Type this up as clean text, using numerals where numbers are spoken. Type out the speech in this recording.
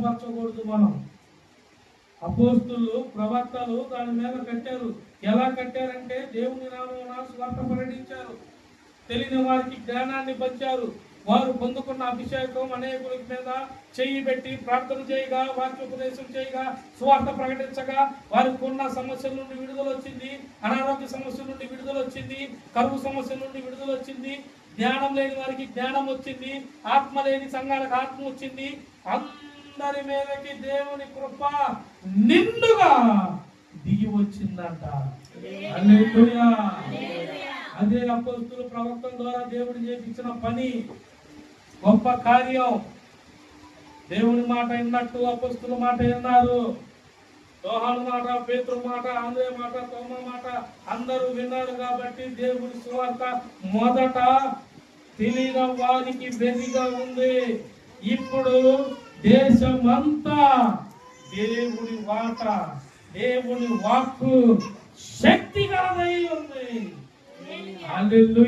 కించపరచకూడదు. మనం అపోస్తులు ప్రవక్తలు దాని మీద కట్టారు. ఎలా కట్టారంటే దేవుని నామమున సువార్త ప్రకటించారు, తెలియని వారికి జ్ఞానాన్ని పంచారు. వారు పొందుకున్న అభిషేకం అనేకుల మీద చెయ్యి పెట్టి ప్రార్థన చేయగా, వాక్యోపదేశం చేయగా, సువార్త ప్రకటించగా వారికి ఉన్న సమస్యల నుండి విడుదల వచ్చింది. అనారోగ్య సమస్యల నుండి విడుదల వచ్చింది, కరువు సమస్యల నుండి విడుదల వచ్చింది, జ్ఞానం లేని వారికి జ్ఞానం వచ్చింది, ఆత్మ లేని సంఘాలకు ఆత్మ వచ్చింది. అందరి మీదకి దేవుని కృప నిండుగా దిగి వచ్చిందంట. హల్లెలూయా. అదే అపోస్తుల ప్రవక్తల ద్వారా దేవుడు చేపించిన పని, గొప్ప కార్యం. దేవుని మాట విన్నట్టు అపోస్తుల మాట విన్నారు. యోహాను మాట, పేతురు మాట, ఆంద్రే మాట, తోమా మాట అందరూ విన్నారు. కాబట్టి దేవుని సువార్త మొదట తెలియని వారికి వెలిగా ఉంది. ఇప్పుడు దేశమంతా దేవుని మాట, దేవుని వాక్కు శక్తిగలదై ఉంది. హల్లెలూయా.